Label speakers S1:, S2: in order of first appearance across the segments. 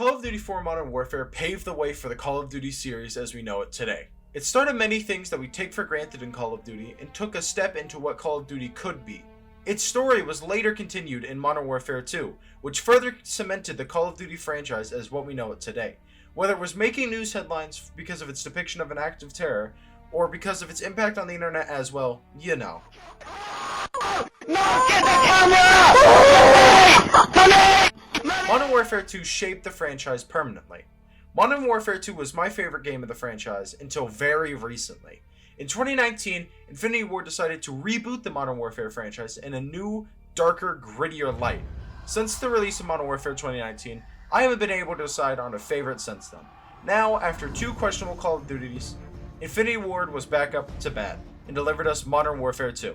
S1: Call of Duty 4 Modern Warfare paved the way for the Call of Duty series as we know it today. It started many things that we take for granted in Call of Duty and took a step into what Call of Duty could be. Its story was later continued in Modern Warfare 2, which further cemented the Call of Duty franchise as what we know it today. Whether it was making news headlines because of its depiction of an act of terror, or because of its impact on the internet as well, you know.
S2: No, get the camera!
S1: Modern Warfare 2 shaped the franchise permanently. Modern Warfare 2 was my favorite game of the franchise until very recently. In 2019, Infinity Ward decided to reboot the Modern Warfare franchise in a new, darker, grittier light. Since the release of Modern Warfare 2019, I haven't been able to decide on a favorite since then. Now, after 2 questionable Call of Duties, Infinity Ward was back up to bat and delivered us Modern Warfare 2.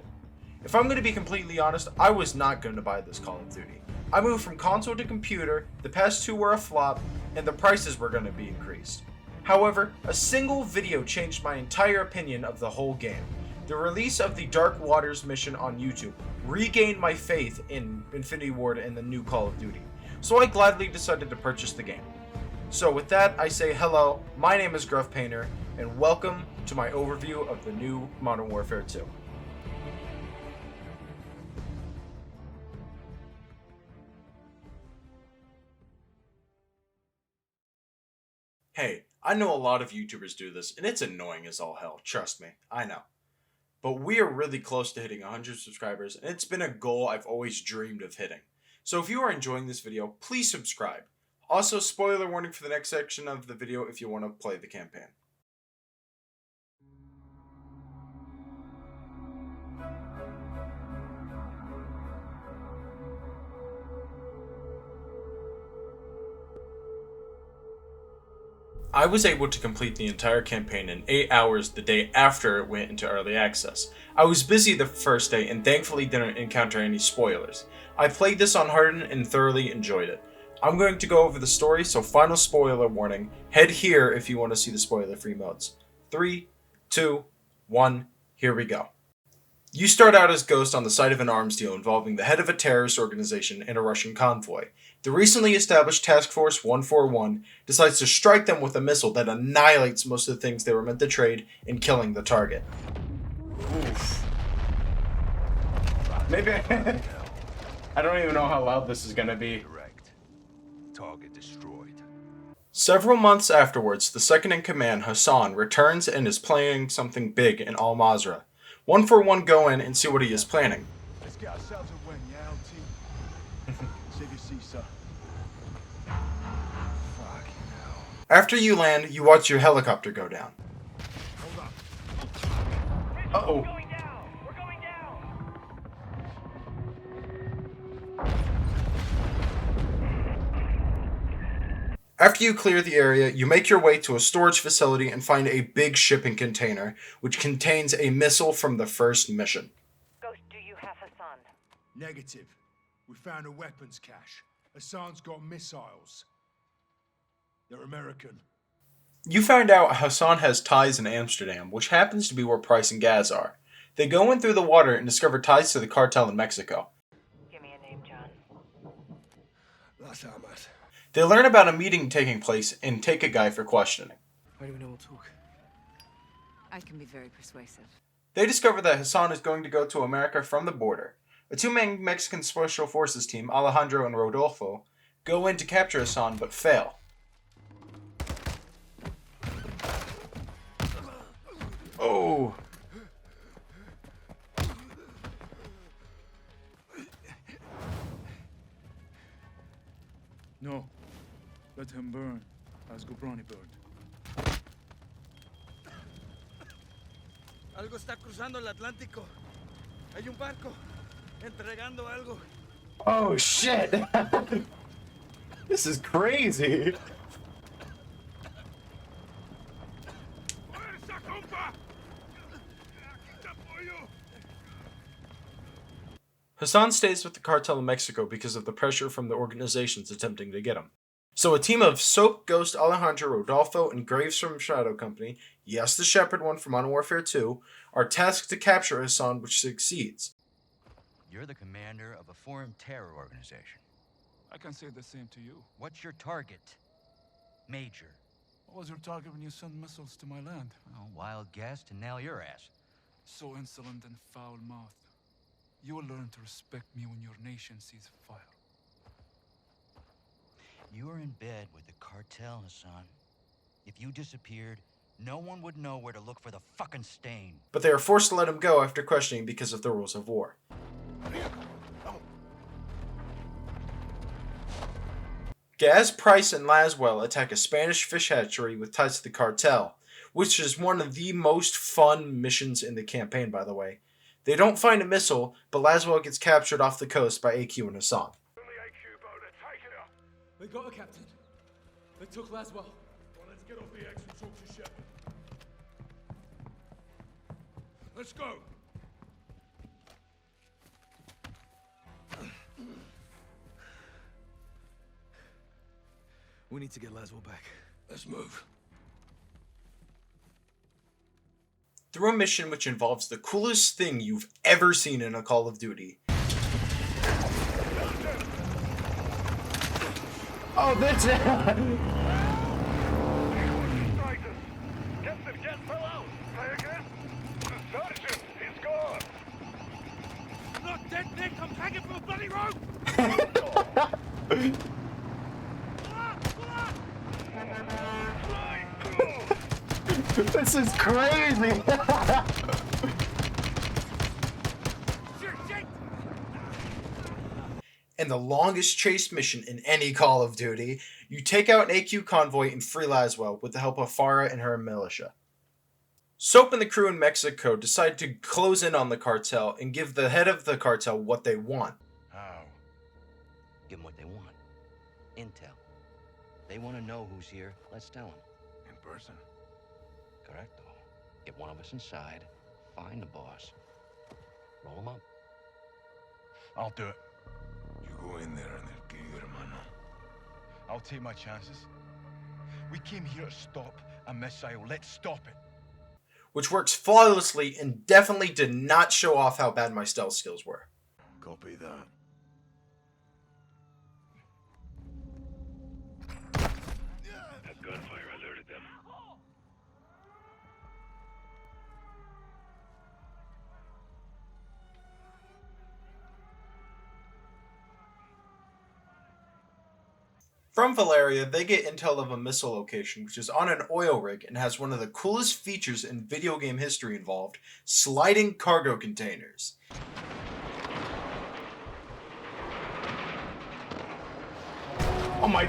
S1: If I'm going to be completely honest, I was not going to buy this Call of Duty. I moved from console to computer, the past 2 were a flop, and the prices were going to be increased. However, a single video changed my entire opinion of the whole game. The release of the Dark Waters mission on YouTube regained my faith in Infinity Ward and the new Call of Duty, so I gladly decided to purchase the game. So with that, I say hello, my name is GruffPainter, and welcome to my overview of the new Modern Warfare 2. Hey, I know a lot of YouTubers do this, and it's annoying as all hell, trust me, I know. But we are really close to hitting 100 subscribers, and it's been a goal I've always dreamed of hitting. So if you are enjoying this video, please subscribe. Also, spoiler warning for the next section of the video if you want to play the campaign. I was able to complete the entire campaign in 8 hours the day after it went into early access. I was busy the first day and thankfully didn't encounter any spoilers. I played this on Hardened and thoroughly enjoyed it. I'm going to go over the story, so final spoiler warning. Head here if you want to see the spoiler-free modes. 3, 2, 1, here we go. You start out as Ghost on the site of an arms deal involving the head of a terrorist organization and a Russian convoy. The recently established Task Force 141 decides to strike them with a missile that annihilates most of the things they were meant to trade in killing the target. Oof. Maybe I don't even know how loud this is going to be.
S3: Correct. Target destroyed.
S1: Several months afterwards, the second-in-command, Hassan, returns and is planning something big in Al Mazrah. 141 go in and see what he is planning.
S3: Let's get ourselves a win, yeah, team. Save your seat, sir. Fucking hell.
S1: After you land, you watch your helicopter go down.
S3: Hold up.
S1: Uh-oh.
S2: We're going down! We're going down!
S1: After you clear the area, you make your way to a storage facility and find a big shipping container, which contains a missile from the first mission.
S4: Ghost, do you have Hassan?
S3: Negative. We found a weapons cache. Hassan's got missiles. They're American.
S1: You find out Hassan has ties in Amsterdam, which happens to be where Price and Gaz are. They go in through the water and discover ties to the cartel in Mexico.
S4: Give me a name, John.
S3: Las Almas.
S1: They learn about a meeting taking place and take a guy for questioning.
S5: Why do we know we'll talk?
S4: I can be very persuasive.
S1: They discover that Hassan is going to go to America from the border. A 2-man Mexican Special Forces team, Alejandro and Rodolfo, go in to capture Hassan but fail. Oh!
S6: No. Let him burn, as Gobrani burned.
S7: Algo está cruzando el Atlántico. Hay un barco entregando algo.
S1: Oh shit! This is crazy!
S3: Fuerza, compa! Aquí te apoyo.
S1: Hassan stays with the cartel in Mexico because of the pressure from the organizations attempting to get him. So a team of Soap, Ghost, Alejandro, Rodolfo, and Graves from Shadow Company, yes, the Shepherd one from Modern Warfare 2, are tasked to capture Hassan, which succeeds.
S8: You're the commander of a foreign terror organization.
S6: I can say the same to you.
S8: What's your target?
S5: Major.
S6: What was your target when you sent missiles to my land?
S5: Oh, wild guess to nail your ass.
S6: So insolent and foul-mouthed. You will learn to respect me when your nation sees fire.
S5: You were in bed with the cartel, Hassan. If you disappeared, no one would know where to look for the fucking stain.
S1: But they are forced to let him go after questioning because of the rules of war. Gaz, Price, and Laswell attack a Spanish fish hatchery with ties to the cartel, which is one of the most fun missions in the campaign, by the way. They don't find a missile, but Laswell gets captured off the coast by AQ and Hassan.
S8: They got her, Captain. They took Laswell.
S3: Well, let's get off the X and talk to Shepard. Let's go.
S7: We need to get Laswell back.
S3: Let's move.
S1: Through a mission which involves the coolest thing you've ever seen in a Call of Duty.
S2: Oh, that's it!
S9: Captain, jet fell out! Say again? Sergeant, he's gone!
S7: Not dead, Nick! I'm hanging from a bloody rope!
S2: This is crazy!
S1: And the longest chase mission in any Call of Duty, you take out an AQ convoy and free Laswell with the help of Farah and her militia. Soap and the crew in Mexico decide to close in on the cartel and give the head of the cartel what they want.
S5: How? Give them what they want. Intel. They want to know who's here. Let's tell them.
S3: In person.
S5: Correcto. Get one of us inside. Find the boss. Roll him up.
S3: I'll do it. You go in there and they'll give you hermano.
S10: I'll take my chances. We came here to stop a missile. Let's stop it.
S1: Which works flawlessly and definitely did not show off how bad my stealth skills were.
S3: Copy that.
S9: That gunfire alerted them.
S1: From Valeria, they get intel of a missile location, which is on an oil rig and has one of the coolest features in video game history involved, sliding cargo containers.
S2: Oh my...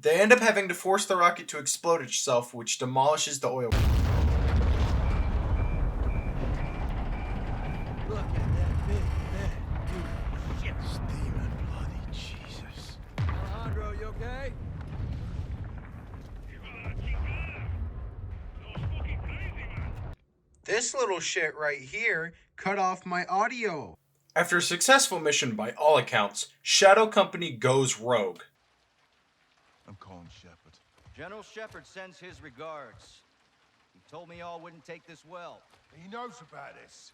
S1: They end up having to force the rocket to explode itself, which demolishes the oil.
S7: Look at that big man. You shit.
S3: Steaming bloody Jesus.
S7: Alejandro, you okay?
S1: This little shit right here cut off my audio. After a successful mission by all accounts, Shadow Company goes rogue.
S10: I'm calling Shepard.
S5: General Shepard sends his regards. He told me y'all wouldn't take this well.
S3: He knows about this.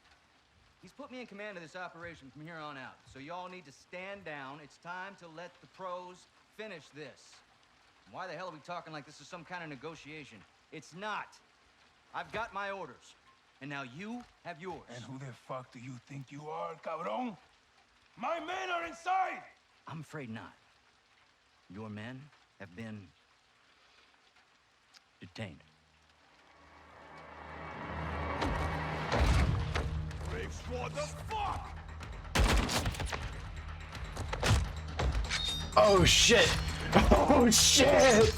S5: He's put me in command of this operation from here on out. So y'all need to stand down. It's time to let the pros finish this. Why the hell are we talking like this is some kind of negotiation? It's not. I've got my orders. And now you have yours.
S3: And who the fuck do you think you are, cabron? My men are inside!
S5: I'm afraid not. Your men have been detained.
S3: Riggs, what the fuck?
S2: Oh shit! Oh shit!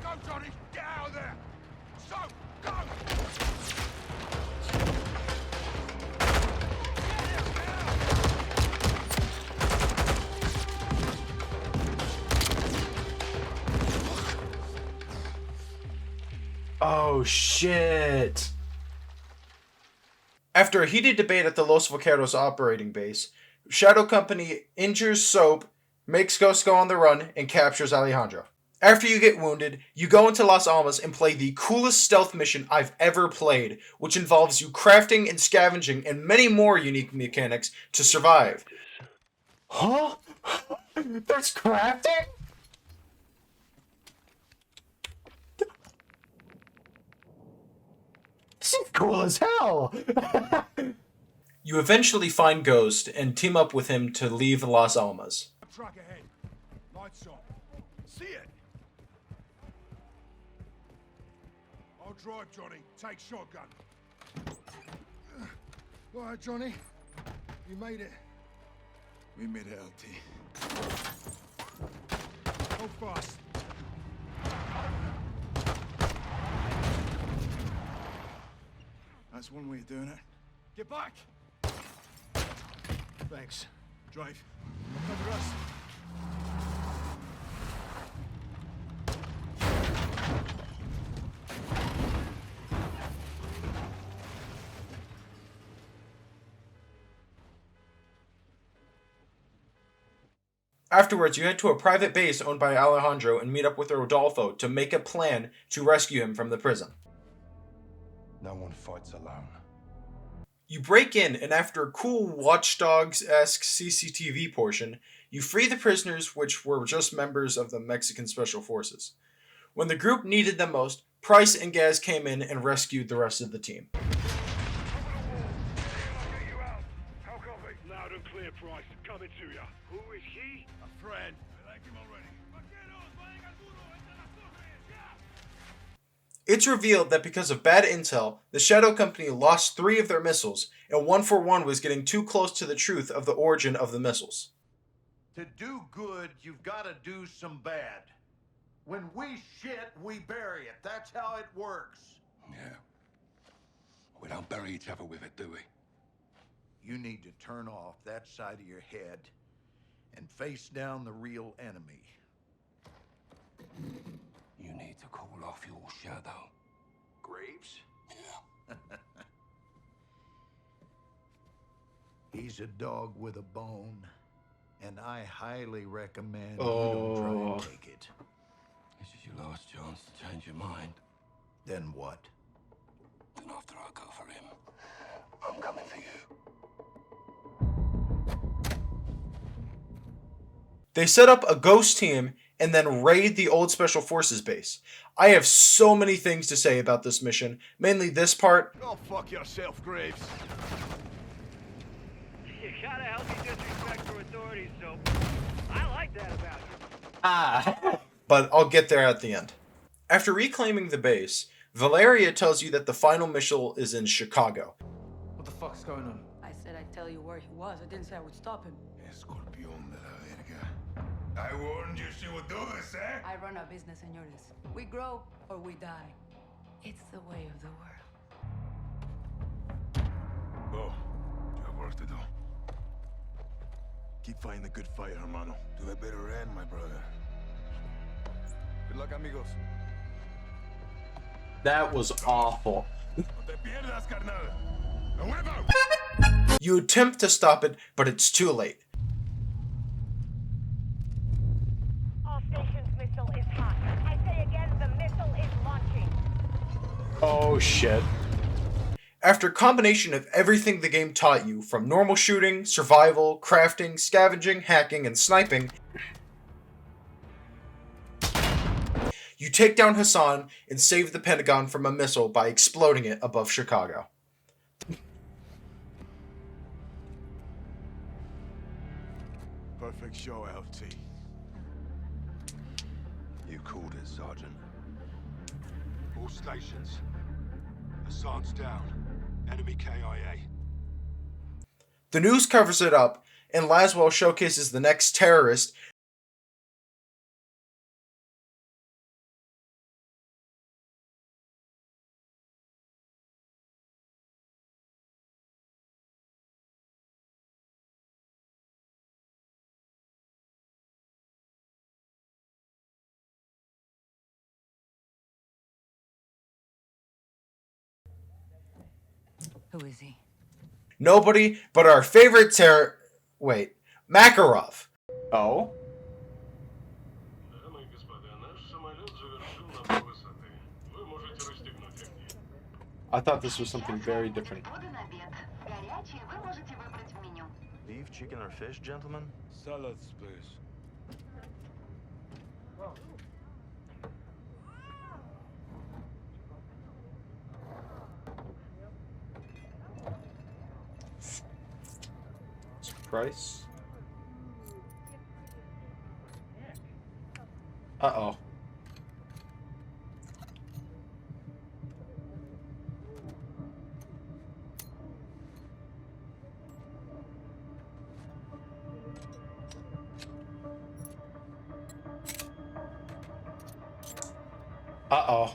S3: Go, Johnny! Get out of there! So, go!
S2: Oh shit!
S1: After a heated debate at the Los Vaqueros operating base, Shadow Company injures Soap, makes Ghost go on the run, and captures Alejandro. After you get wounded, you go into Las Almas and play the coolest stealth mission I've ever played, which involves you crafting and scavenging and many more unique mechanics to survive.
S2: Huh? There's crafting? This is cool as hell!
S1: You eventually find Ghost and team up with him to leave Las Almas.
S3: Truck ahead. Lights on. See it. I'll drive, Johnny. Take shotgun. All right, Johnny. You made it. We made it, LT. Go fast. That's one way of doing it. Get back! Thanks. Drive. Cover us.
S1: Afterwards, you head to a private base owned by Alejandro and meet up with Rodolfo to make a plan to rescue him from the prison.
S10: No one fights alone.
S1: You break in, and after a cool Watch Dogs-esque CCTV portion, you free the prisoners, which were just members of the Mexican Special Forces. When the group needed them most, Price and Gaz came in and rescued the rest of the team.
S9: How copy? Loud and clear, Price. Coming to you. Who is he?
S3: A friend. I like him already.
S1: It's revealed that because of bad intel, the Shadow Company lost 3 of their missiles, and 141 was getting too close to the truth of the origin of the missiles.
S11: To do good, you've got to do some bad. When we shit, we bury it. That's how it works.
S10: Yeah. We don't bury each other with it, do we?
S11: You need to turn off that side of your head and face down the real enemy.
S10: You need to call off your shadow.
S11: Graves?
S10: Yeah.
S11: He's a dog with a bone, and I highly recommend you don't try and take it.
S10: This is your last chance to change your mind.
S11: Then what?
S10: Then after I go for him, I'm coming for you.
S1: They set up a ghost team and then raid the old Special Forces base. I have so many things to say about this mission, mainly this part.
S3: Go fuck yourself, Graves.
S9: You got a healthy disrespect for authorities, so I like that about you.
S2: Ah.
S1: But I'll get there at the end. After reclaiming the base, Valeria tells you that the final mission is in Chicago.
S8: What the fuck's going on?
S12: I said I'd tell you where he was. I didn't say I would stop him.
S3: Escorpión de la verga. I warned you she would do this, eh?
S12: I run a business, señores. We grow or we die. It's the way of the world.
S3: Go. You have work to do. Keep fighting the good fight, hermano. To a better end, my brother. Good luck, amigos.
S2: That was awful.
S3: No te pierdas, carnal. ¡A huevo!
S1: You attempt to stop it, but it's too late.
S4: All stations missile is hot. I say again, the missile is launching.
S2: Oh shit.
S1: After a combination of everything the game taught you, from normal shooting, survival, crafting, scavenging, hacking, and sniping, you take down Hassan and save the Pentagon from a missile by exploding it above Chicago.
S3: Perfect show, LT.
S10: You called it, Sergeant.
S3: All stations. Hassan's down. Enemy KIA.
S1: The news covers it up, and Laswell showcases the next terrorist
S4: Who is he?
S1: nobody but our favorite Makarov.
S2: Oh? I thought this was something very different.
S10: Beef, chicken, or fish, gentlemen?
S3: Salads, please.
S1: Price. Uh-oh. Uh-oh.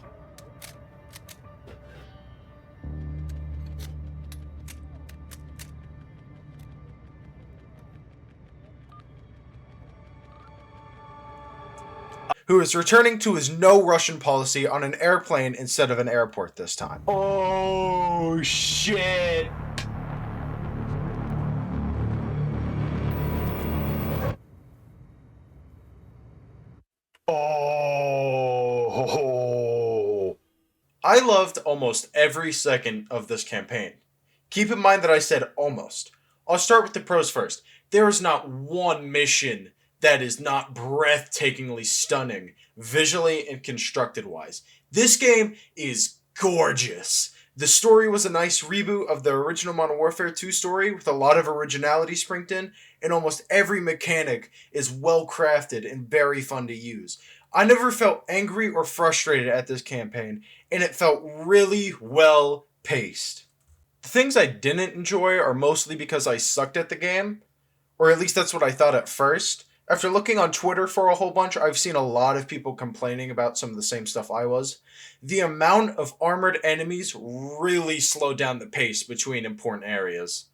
S1: Who is returning to his no Russian policy on an airplane instead of an airport this time.
S2: Oh, shit. Oh.
S1: I loved almost every second of this campaign. Keep in mind that I said almost. I'll start with the pros first. There is not one mission that is not breathtakingly stunning, visually and constructed wise. This game is gorgeous. The story was a nice reboot of the original Modern Warfare 2 story with a lot of originality sprinkled in, and almost every mechanic is well crafted and very fun to use. I never felt angry or frustrated at this campaign, and it felt really well paced. The things I didn't enjoy are mostly because I sucked at the game, or at least that's what I thought at first. After looking on Twitter for a whole bunch, I've seen a lot of people complaining about some of the same stuff I was. The amount of armored enemies really slowed down the pace between important areas.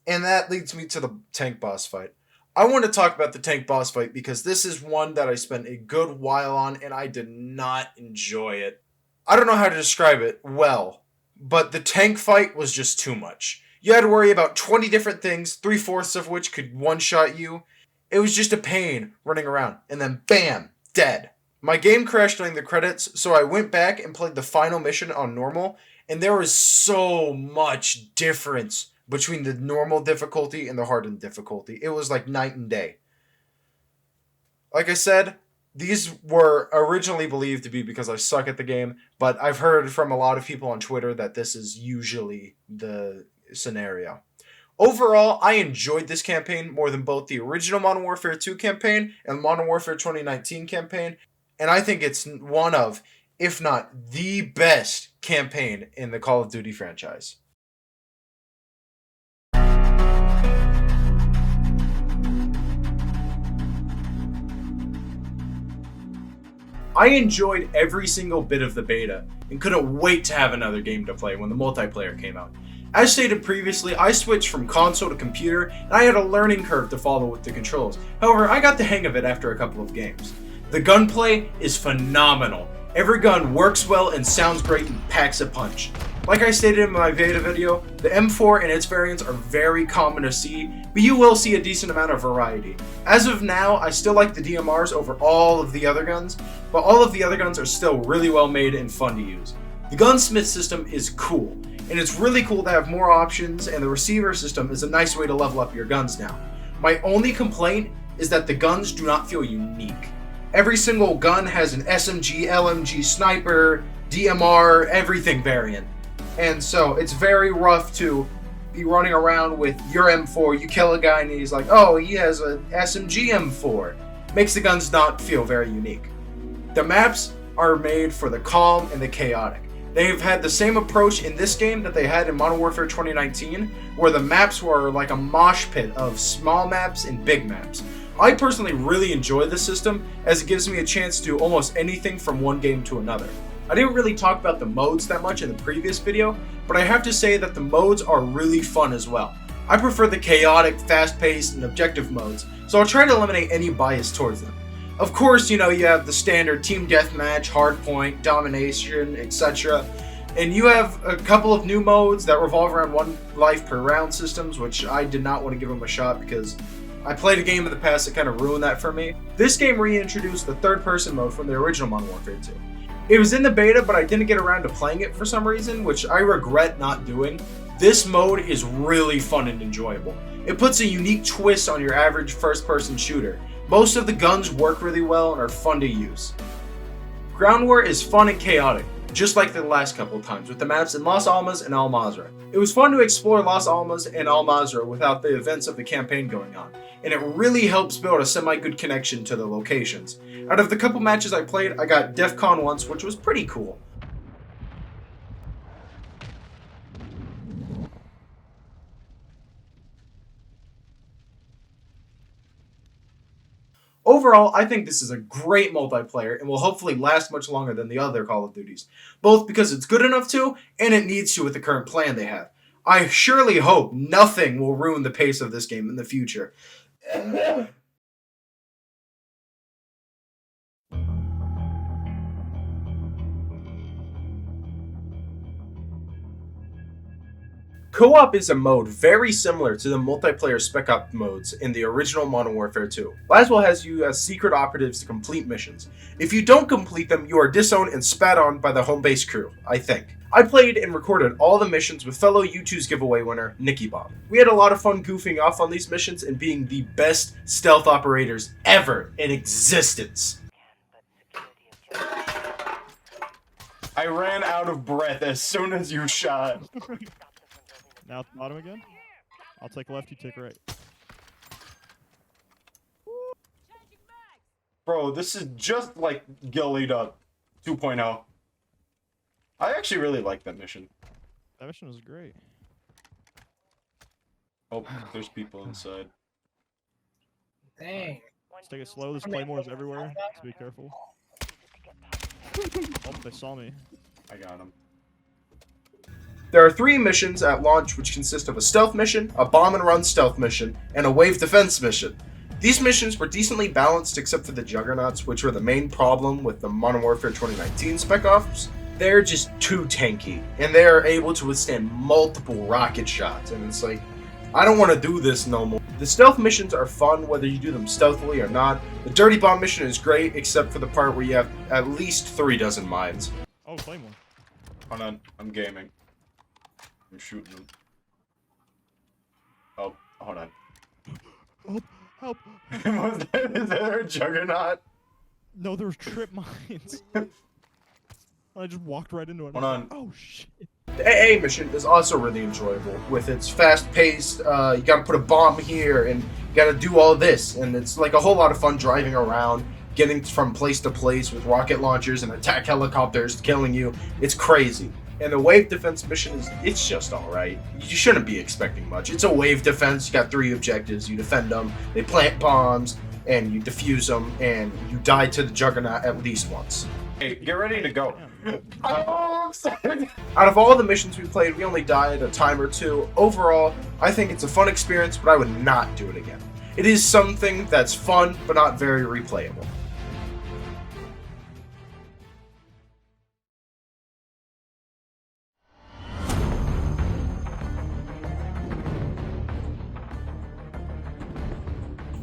S1: And that leads me to the tank boss fight. I want to talk about the tank boss fight because this is one that I spent a good while on and I did not enjoy it. I don't know how to describe it well, but the tank fight was just too much. You had to worry about 20 different things, 3/4 of which could one-shot you. It was just a pain running around, and then bam, dead. My game crashed during the credits, so I went back and played the final mission on normal, and there was so much difference between the normal difficulty and the hardened difficulty. It was like night and day. Like I said, these were originally believed to be because I suck at the game, but I've heard from a lot of people on Twitter that this is usually the scenario. Overall, I enjoyed this campaign more than both the original Modern Warfare 2 campaign and Modern Warfare 2019 campaign, and I think it's one of, if not the best campaign in the Call of Duty franchise. I enjoyed every single bit of the beta and couldn't wait to have another game to play when the multiplayer came out. As stated previously, I switched from console to computer, and I had a learning curve to follow with the controls. However, I got the hang of it after a couple of games. The gunplay is phenomenal. Every gun works well and sounds great and packs a punch. Like I stated in my beta video, the M4 and its variants are very common to see, but you will see a decent amount of variety. As of now, I still like the DMRs over all of the other guns, but all of the other guns are still really well made and fun to use. The gunsmith system is cool, and it's really cool to have more options, and the receiver system is a nice way to level up your guns now. My only complaint is that the guns do not feel unique. Every single gun has an SMG, LMG, sniper, DMR, everything variant. And so it's very rough to be running around with your M4, you kill a guy and he's like, oh, he has an SMG M4. Makes the guns not feel very unique. The maps are made for the calm and the chaotic. They've had the same approach in this game that they had in Modern Warfare 2019, where the maps were like a mosh pit of small maps and big maps. I personally really enjoy this system, as it gives me a chance to do almost anything from one game to another. I didn't really talk about the modes that much in the previous video, but I have to say that the modes are really fun as well. I prefer the chaotic, fast-paced, and objective modes, so I'll try to eliminate any bias towards them. Of course, you have the standard team deathmatch, hardpoint, domination, etc. And you have a couple of new modes that revolve around 1 life per round systems, which I did not want to give them a shot because I played a game in the past that kind of ruined that for me. This game reintroduced the third-person mode from the original Modern Warfare 2. It was in the beta, but I didn't get around to playing it for some reason, which I regret not doing. This mode is really fun and enjoyable. It puts a unique twist on your average first-person shooter. Most of the guns work really well and are fun to use. Ground War is fun and chaotic, just like the last couple of times, with the maps in Las Almas and Al Mazrah. It was fun to explore Las Almas and Al Mazrah without the events of the campaign going on, and it really helps build a semi-good connection to the locations. Out of the couple matches I played, I got DEF CON once, which was pretty cool. Overall, I think this is a great multiplayer and will hopefully last much longer than the other Call of Duties, both because it's good enough to, and it needs to with the current plan they have. I surely hope nothing will ruin the pace of this game in the future. Co-op is a mode very similar to the multiplayer Spec Ops modes in the original Modern Warfare 2. Laswell has you as secret operatives to complete missions. If you don't complete them, you are disowned and spat on by the home base crew, I think. I played and recorded all the missions with fellow U2's giveaway winner, Nicky Bob. We had a lot of fun goofing off on these missions and being the best stealth operators ever in existence.
S2: I ran out of breath as soon as you shot.
S13: Now at the bottom again? I'll take left, you take right.
S2: Bro, this is just like Gilita 2.0. I actually really like that mission.
S13: That mission was great.
S2: Oh, there's people inside.
S14: Dang.
S13: Let's take it slow, there's claymores everywhere, so be careful. Oh, they saw me.
S2: I got him.
S1: There are 3 missions at launch which consist of a stealth mission, a bomb and run stealth mission, and a wave defense mission. These missions were decently balanced except for the Juggernauts, which were the main problem with the Modern Warfare 2019 Spec Ops. They're just too tanky, and they are able to withstand multiple rocket shots, and it's like, I don't want to do this no more. The stealth missions are fun whether you do them stealthily or not. The Dirty Bomb mission is great except for the part where you have at least 3 dozen mines.
S13: Oh, claymore.
S2: Hold on, I'm gaming. I'm shooting them. Oh, hold on.
S13: Help!
S2: Is there a Juggernaut?
S13: No, there was trip mines. I just walked right into it.
S2: Hold on.
S13: Oh shit.
S1: The AA mission is also really enjoyable with its fast-paced, you gotta put a bomb here and you gotta do all this, and it's like a whole lot of fun driving around, getting from place to place with rocket launchers and attack helicopters killing you. It's crazy. And the wave defense mission it's just alright. You shouldn't be expecting much. It's a wave defense, you got 3 objectives, you defend them, they plant bombs, and you defuse them, and you die to the Juggernaut at least once.
S2: Hey, get ready to go. Oh, I'm sorry.
S1: Out of all the missions we played, we only died a time or 2. Overall, I think it's a fun experience, but I would not do it again. It is something that's fun, but not very replayable.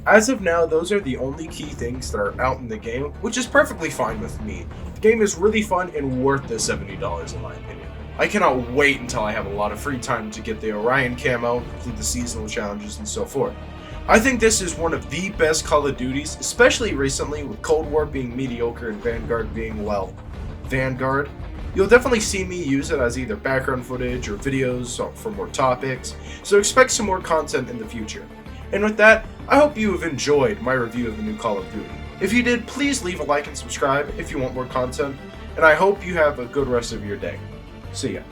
S1: As of now, those are the only key things that are out in the game, which is perfectly fine with me. The game is really fun and worth the $70 in my opinion. I cannot wait until I have a lot of free time to get the Orion camo, complete the seasonal challenges, and so forth. I think this is one of the best Call of Duties, especially recently with Cold War being mediocre and Vanguard being, well, Vanguard. You'll definitely see me use it as either background footage or videos for more topics, so expect some more content in the future. And with that, I hope you have enjoyed my review of the new Call of Duty. If you did, please leave a like and subscribe if you want more content, and I hope you have a good rest of your day. See ya.